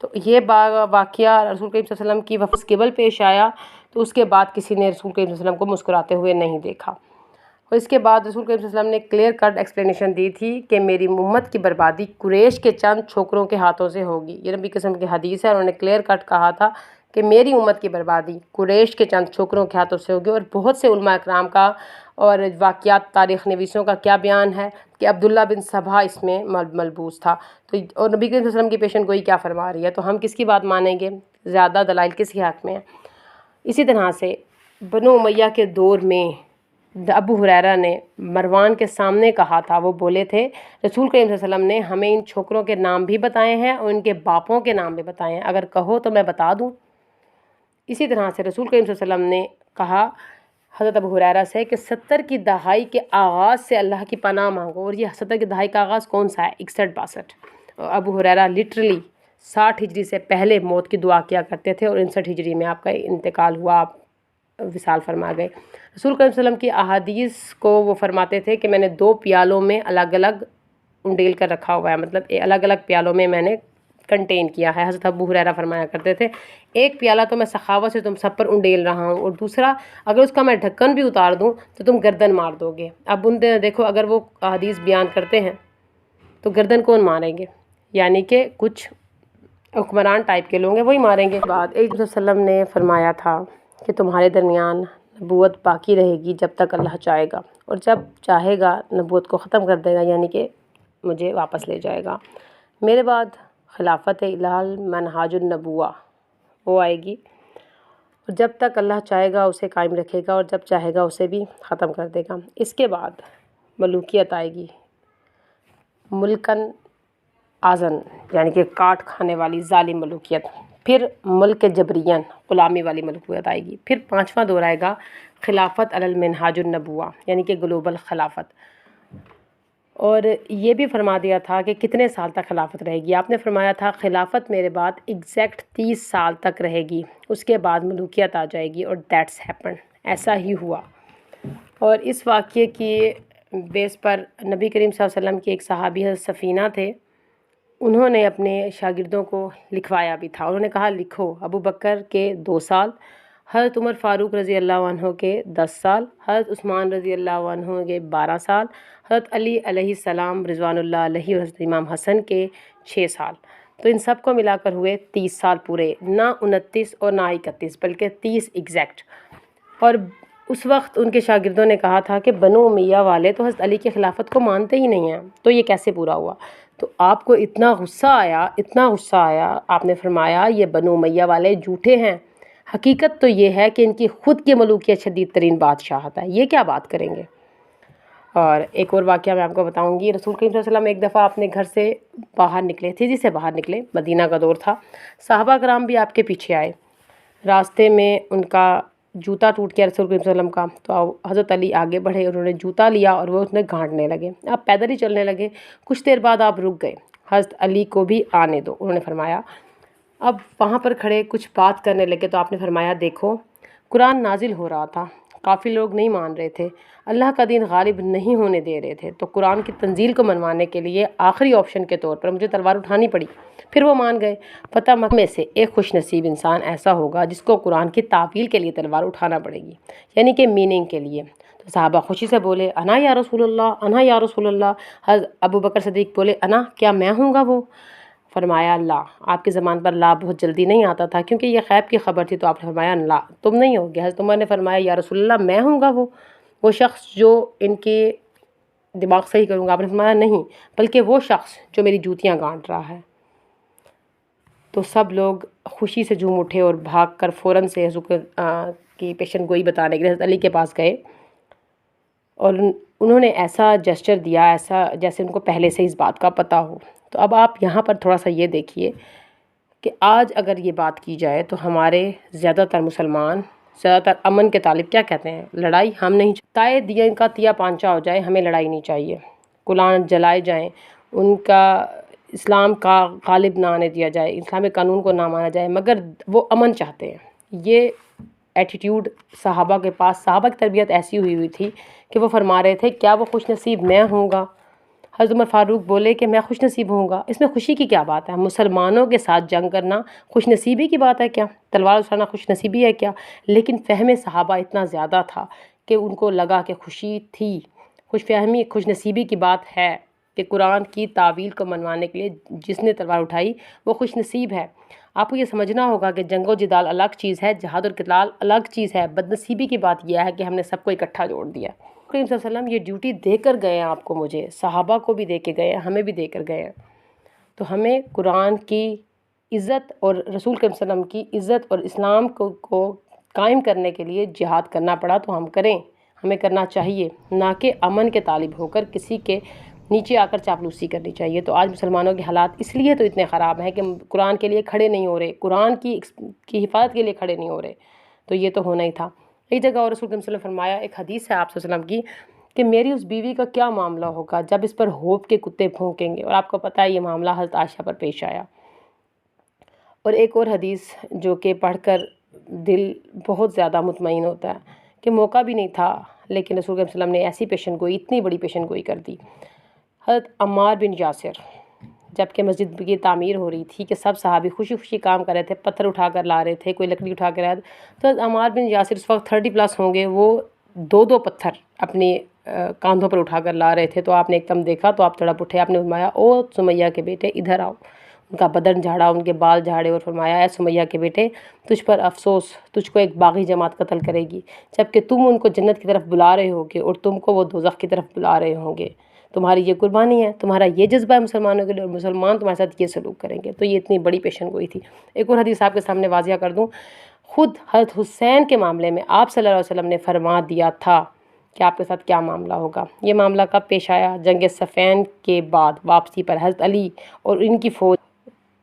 تو یہ واقعہ رسول کریم صلی اللہ علیہ وسلم کی وفات قبل پیش آیا، تو اس کے بعد کسی نے رسول کریم صلی اللہ علیہ وسلم کو مسکراتے ہوئے نہیں دیکھا۔ اور اس کے بعد رسول کریم صلی اللہ علیہ وسلم نے کلیئر کٹ ایکسپلینیشن دی تھی کہ میری امت کی بربادی قریش کے چند چھوکروں کے ہاتھوں سے ہوگی۔ یہ نبی قسم کی حدیث ہے، انہوں نے کلیئر کٹ کہا تھا کہ میری امت کی بربادی قریش کے چند چھوکروں کے ہاتھوں سے ہوگی۔ اور بہت سے علماء اکرام کا اور واقعات تاریخ نویسوں کا کیا بیان ہے کہ عبداللہ بن سبا اس میں ملبوس تھا۔ تو اور نبی کریم صلی اللہ علیہ وسلم کی پیشن گوئی کیا فرما رہی ہے، تو ہم کس کی بات مانیں گے؟ زیادہ دلائل کس کے حق میں ہیں؟ اسی طرح سے بنو امیہ کے دور میں ابو ہریرہ نے مروان کے سامنے کہا تھا، وہ بولے تھے رسول کریم صلی اللہ علیہ وسلم نے ہمیں ان چھوکروں کے نام بھی بتائے ہیں اور ان کے باپوں کے نام بھی بتائے ہیں، اگر کہو تو میں بتا دوں۔ اسی طرح سے رسول کریم صلی اللہ علیہ وسلم نے کہا حضرت ابو ہریرہ سے کہ 70 کی دہائی کے آغاز سے اللہ کی پناہ مانگو، اور یہ 70 کی دہائی کا آغاز کون سا ہے؟ 61-62۔ اور ابو ہریرہ لٹرلی 60 ہجری سے پہلے موت کی دعا کیا کرتے تھے، اور 59 ہجری میں آپ کا انتقال ہوا، آپ وصال فرما گئے۔ رسول کریم صلی اللہ علیہ وسلم کی احادیث کو وہ فرماتے تھے کہ میں نے 2 پیالوں میں الگ الگ انڈیل کر رکھا ہوا ہے، مطلب الگ الگ پیالوں میں نے کنٹین کیا ہے۔ حضرت ابو ہریرہ فرمایا کرتے تھے ایک پیالہ تو میں سخاوت سے تم سب پر انڈیل رہا ہوں، اور دوسرا اگر اس کا میں ڈھکن بھی اتار دوں تو تم گردن مار دو گے۔ اب ان دیکھو اگر وہ حدیث بیان کرتے ہیں تو گردن کون ماریں گے؟ یعنی کہ کچھ حکمران ٹائپ کے لوگ ہیں، وہی ماریں گے۔ بعد ایک وسلم نے فرمایا تھا کہ تمہارے درمیان نبوت باقی رہے گی جب تک اللہ چاہے گا، اور جب چاہے گا نبوت کو ختم کر دے گا، یعنی کہ مجھے واپس لے جائے گا۔ میرے بعد خلافت الہال منہاج النبوہ وہ آئے گی، اور جب تک اللہ چاہے گا اسے قائم رکھے گا، اور جب چاہے گا اسے بھی ختم کر دے گا۔ اس کے بعد ملوکیت آئے گی، ملکن آزن یعنی کہ کاٹ کھانے والی ظالم ملوکیت، پھر ملک جبرین غلامی والی ملوکیت آئے گی، پھر 5واں دور آئے گا خلافت علی المنہاج النبوہ یعنی کہ گلوبل خلافت۔ اور یہ بھی فرما دیا تھا کہ کتنے سال تک خلافت رہے گی، آپ نے فرمایا تھا خلافت میرے بعد ایگزیکٹ 30 سال تک رہے گی، اس کے بعد ملوکیت آ جائے گی، اور دیٹس ہیپن، ایسا ہی ہوا۔ اور اس واقعے کی بیس پر نبی کریم صلی اللہ علیہ وسلم کے ایک صحابی حضرت سفینہ تھے، انہوں نے اپنے شاگردوں کو لکھوایا بھی تھا، انہوں نے کہا لکھو ابو بکر کے 2 سال، حضرت عمر فاروق رضی اللہ عنہ کے 10 سال، حضرت عثمان رضی اللہ عنہ کے 12 سال، حضرت علی علیہ السلام رضوان اللہ علیہ اور حضرت امام حسن کے 6 سال۔ تو ان سب کو ملا کر ہوئے 30 سال پورے، نہ 29 اور نہ 31 بلکہ 30 ایگزیکٹ۔ اور اس وقت ان کے شاگردوں نے کہا تھا کہ بنو امیہ والے تو حضرت علی کی خلافت کو مانتے ہی نہیں ہیں، تو یہ کیسے پورا ہوا؟ تو آپ کو اتنا غصہ آیا، آپ نے فرمایا یہ بنو امیہ والے جھوٹے ہیں، حقیقت تو یہ ہے کہ ان کی خود کی ملوکیت شدید ترین بادشاہت ہے، یہ کیا بات کریں گے؟ اور ایک اور واقعہ میں آپ کو بتاؤں گی، رسول کریم صلی اللہ علیہ وسلم ایک دفعہ اپنے گھر سے باہر نکلے تھے، جس سے باہر نکلے، مدینہ کا دور تھا، صحابہ کرام بھی آپ کے پیچھے آئے، راستے میں ان کا جوتا ٹوٹ گیا رسول کریم صلی اللہ علیہ وسلم کا، تو حضرت علی آگے بڑھے، انہوں نے جوتا لیا اور وہ اس میں گھانٹنے لگے، آپ پیدل ہی چلنے لگے، کچھ دیر بعد آپ رک گئے، حضرت علی کو بھی آنے دو، انہوں نے فرمایا۔ اب وہاں پر کھڑے کچھ بات کرنے لگے تو آپ نے فرمایا دیکھو قرآن نازل ہو رہا تھا، کافی لوگ نہیں مان رہے تھے، اللہ کا دین غالب نہیں ہونے دے رہے تھے، تو قرآن کی تنزیل کو منوانے کے لیے آخری آپشن کے طور پر مجھے تلوار اٹھانی پڑی، پھر وہ مان گئے۔ پتہ میں سے ایک خوش نصیب انسان ایسا ہوگا جس کو قرآن کی تعویل کے لیے تلوار اٹھانا پڑے گی، یعنی کہ میننگ کے لیے۔ تو صحابہ خوشی سے بولے انا یا رسول اللہ، انا یا رسول اللہ۔ حضرت ابو بکر صدیق بولے انا، کیا میں ہوں گا وہ؟ فرمایا لا، آپ کے زمان پر لا بہت جلدی نہیں آتا تھا کیونکہ یہ غیب کی خبر تھی، تو آپ نے فرمایا لا تم نہیں ہوگے۔ حضرت عمر نے فرمایا یا رسول اللہ میں ہوں گا وہ شخص جو ان کے دماغ صحیح کروں گا۔ آپ نے فرمایا نہیں، بلکہ وہ شخص جو میری جوتیاں گانٹ رہا ہے۔ تو سب لوگ خوشی سے جھوم اٹھے اور بھاگ کر فوراً سے حضور کی پیشن گوئی بتانے کے لیے حضرت علی کے پاس گئے، اور انہوں نے ایسا جسچر دیا، ایسا جیسے ان کو پہلے سے اس بات کا پتہ ہو۔ تو اب آپ یہاں پر تھوڑا سا یہ دیکھیے کہ آج اگر یہ بات کی جائے تو ہمارے زیادہ تر مسلمان، زیادہ تر امن کے طالب کیا کہتے ہیں؟ لڑائی ہم نہیں تائے دیا ان کا تیا پانچا ہو جائے، ہمیں لڑائی نہیں چاہیے، قرآن جلائے جائیں، ان کا اسلام کا غالب نہ آنے دیا جائے، اسلامی قانون کو نہ مانا جائے، مگر وہ امن چاہتے ہیں۔ یہ ایٹیٹیوڈ صحابہ کے پاس، صحابہ کی تربیت ایسی ہوئی تھی کہ وہ فرما رہے تھے کیا وہ خوش نصیب میں ہوں گا؟ حضرت عمر فاروق بولے کہ میں خوش نصیب ہوں گا، اس میں خوشی کی کیا بات ہے؟ مسلمانوں کے ساتھ جنگ کرنا خوش نصیبی کی بات ہے کیا؟ تلوار اٹھانا خوش نصیبی ہے کیا؟ لیکن فہم صحابہ اتنا زیادہ تھا کہ ان کو لگا کہ خوشی تھی، خوش فہمی خوش نصیبی کی بات ہے کہ قرآن کی تعویل کو منوانے کے لیے جس نے تلوار اٹھائی وہ خوش نصیب ہے۔ آپ کو یہ سمجھنا ہوگا کہ جنگ و جدال الگ چیز ہے، جہاد اور قتال الگ چیز ہے۔ بد نصیبی کی بات یہ ہے کہ ہم نے سب کو اکٹھا جوڑ دیا۔ کریم صلی اللہ علیہ وسلم یہ ڈیوٹی دے کر گئے ہیں آپ کو، مجھے، صحابہ کو بھی دے کے گئے ہیں، ہمیں بھی دے کر گئے ہیں۔ تو ہمیں قرآن کی عزت اور رسول کریم صلی اللہ علیہ وسلم کی عزت اور اسلام کو قائم کرنے کے لیے جہاد کرنا پڑا تو ہم کریں، ہمیں کرنا چاہیے، نہ کہ امن کے طالب ہو کر کسی کے نیچے آ کر چاپلوسی کرنی چاہیے۔ تو آج مسلمانوں کے حالات اس لیے تو اتنے خراب ہیں کہ قرآن کے لیے کھڑے نہیں ہو رہے، قرآن کی حفاظت کے لیے کھڑے نہیں ہو رہے۔ تو یہ تو ہونا ہی تھا۔ ایک جگہ اور رسول کریم صلی اللہ علیہ وسلم نے فرمایا، ایک حدیث ہے آپ صلی اللہ علیہ وسلم کی، کہ میری اس بیوی کا کیا معاملہ ہوگا جب اس پر ہونپ کے کتے بھونکیں گے، اور آپ کو پتہ ہے یہ معاملہ حضرت عائشہ پر پیش آیا۔ اور ایک اور حدیث جو کہ پڑھ کر دل بہت زیادہ مطمئن ہوتا ہے کہ موقع بھی نہیں تھا، لیکن رسول کریم صلی اللہ علیہ وسلم نے ایسی پیشن گوئی، اتنی بڑی پیشن گوئی کر دی۔ حضرت عمار بن یاسر، جب کہ مسجد کی تعمیر ہو رہی تھی کہ سب صحابی خوشی خوشی کام کر رہے تھے، پتھر اٹھا کر لا رہے تھے، کوئی لکڑی اٹھا کر آیا، تو حضرت عمار بن یاسر اس وقت 30+ ہوں گے، وہ 2 پتھر اپنے کاندھوں پر اٹھا کر لا رہے تھے۔ تو آپ نے ایک دم دیکھا تو آپ تڑپ اٹھے، آپ نے فرمایا، او سمیہ کے بیٹے ادھر آؤ۔ ان کا بدن جھاڑا، ان کے بال جھاڑے اور فرمایا، اے سمیہ کے بیٹے، تجھ پر افسوس، تجھ کو ایک باغی جماعت قتل کرے گی، جبکہ تم ان کو جنت کی طرف بلا رہے ہوگے اور تم کو وہ دوزخ کی طرف بلا رہے ہوں گے۔ تمہاری یہ قربانی ہے، تمہارا یہ جذبہ ہے مسلمانوں کے لیے، اور مسلمان تمہارے ساتھ یہ سلوک کریں گے۔ تو یہ اتنی بڑی پیشن گوئی تھی۔ ایک اور حدیث آپ کے سامنے واضح کر دوں، خود حضرت حسین کے معاملے میں آپ صلی اللہ علیہ وسلم نے فرما دیا تھا کہ آپ کے ساتھ کیا معاملہ ہوگا۔ یہ معاملہ کب پیش آیا؟ جنگ صفین کے بعد واپسی پر حضرت علی اور ان کی فوج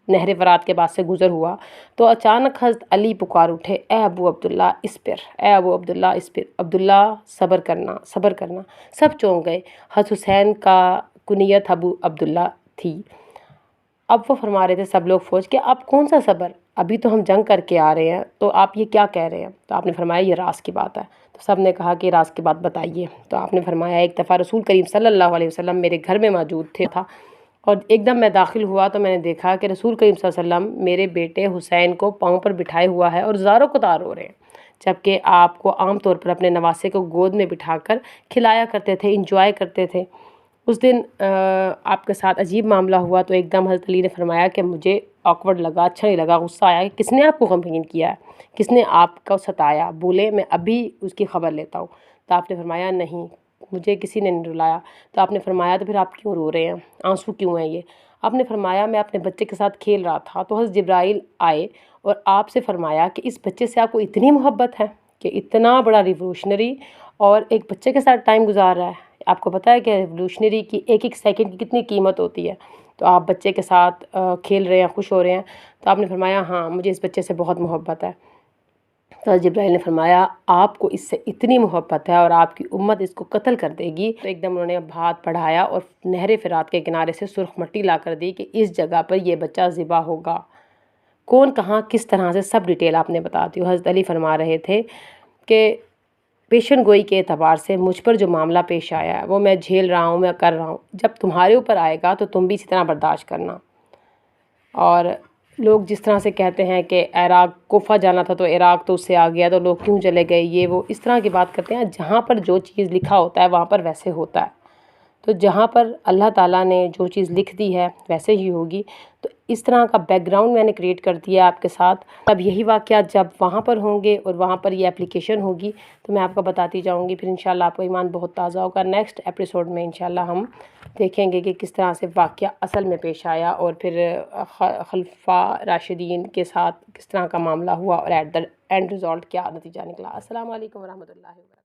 نہر فرات کے بعد سے گزر ہوا تو اچانک حضرت علی پکار اٹھے، اے ابو عبداللہ اصبر، اے ابو عبداللہ اصبر، عبداللہ صبر کرنا، صبر کرنا۔ سب چونک گئے۔ حضرت حسین کا کنیت ابو عبداللہ تھی۔ اب وہ فرما رہے تھے سب لوگ فوج کہ اب کون سا صبر، ابھی تو ہم جنگ کر کے آ رہے ہیں، تو آپ یہ کیا کہہ رہے ہیں؟ تو آپ نے فرمایا یہ راز کی بات ہے۔ تو سب نے کہا کہ راز کی بات بتائیے۔ تو آپ نے فرمایا، ایک دفعہ رسول کریم صلی اللہ علیہ وسلم میرے گھر میں موجود تھا، اور ایک دم میں داخل ہوا تو میں نے دیکھا کہ رسول کریم صلی اللہ علیہ وسلم میرے بیٹے حسین کو پاؤں پر بٹھائے ہوا ہے اور زاروں قطار ہو رہے ہیں، جبکہ آپ کو عام طور پر اپنے نواسے کو گود میں بٹھا کر کھلایا کرتے تھے، انجوائے کرتے تھے۔ اس دن آپ کے ساتھ عجیب معاملہ ہوا تو ایک دم حضرت علی نے فرمایا کہ مجھے آکورڈ لگا، اچھا نہیں لگا، غصہ آیا کہ کس نے آپ کو غمگین کیا ہے، کس نے آپ کو ستایا؟ بولے میں ابھی اس کی خبر لیتا ہوں۔ تو آپ نے فرمایا نہیں، مجھے کسی نے نہیں رلایا۔ تو آپ نے فرمایا تو پھر آپ کیوں رو رہے ہیں، آنسو کیوں ہیں یہ؟ آپ نے فرمایا میں اپنے بچے کے ساتھ کھیل رہا تھا تو حضرت جبرائیل آئے اور آپ سے فرمایا کہ اس بچے سے آپ کو اتنی محبت ہے کہ اتنا بڑا ریولوشنری اور ایک بچے کے ساتھ ٹائم گزار رہا ہے۔ آپ کو پتہ ہے کہ ریولوشنری کی ایک ایک سیکنڈ کی کتنی قیمت ہوتی ہے، تو آپ بچے کے ساتھ کھیل رہے ہیں، خوش ہو رہے ہیں۔ تو آپ نے فرمایا ہاں مجھے اس بچے سے بہت محبت ہے۔ تو جبرائیل نے فرمایا آپ کو اس سے اتنی محبت ہے اور آپ کی امت اس کو قتل کر دے گی۔ تو ایک دم انہوں نے ہاتھ بڑھایا اور نہر فرات کے کنارے سے سرخ مٹی لا کر دی کہ اس جگہ پر یہ بچہ ذبح ہوگا۔ کون کہاں کس طرح سے سب ڈیٹیل آپ نے بتا دی۔ حضرت علی فرما رہے تھے کہ پیشن گوئی کے اعتبار سے مجھ پر جو معاملہ پیش آیا ہے وہ میں جھیل رہا ہوں، میں کر رہا ہوں، جب تمہارے اوپر آئے گا تو تم بھی اسی طرح برداشت کرنا۔ اور لوگ جس طرح سے کہتے ہیں کہ عراق کوفہ جانا تھا تو عراق تو اس سے آ گیا تو لوگ کیوں چلے گئے، یہ وہ اس طرح کی بات کرتے ہیں۔ جہاں پر جو چیز لکھا ہوتا ہے وہاں پر ویسے ہوتا ہے، تو جہاں پر اللہ تعالیٰ نے جو چیز لکھ دی ہے ویسے ہی ہوگی۔ تو اس طرح کا بیک گراؤنڈ میں نے کریٹ کر دیا آپ کے ساتھ۔ اب یہی واقعات جب وہاں پر ہوں گے اور وہاں پر یہ اپلیکیشن ہوگی تو میں آپ کو بتاتی جاؤں گی، پھر انشاءاللہ آپ کو ایمان بہت تازہ ہوگا۔ نیکسٹ ایپیسوڈ میں انشاءاللہ ہم دیکھیں گے کہ کس طرح سے واقعہ اصل میں پیش آیا اور پھر خلفاء راشدین کے ساتھ کس طرح کا معاملہ ہوا اور ایٹ دا اینڈ رزلٹ کیا نتیجہ نکلا۔ السلام علیکم ورحمۃ اللہ وبرکاتہ۔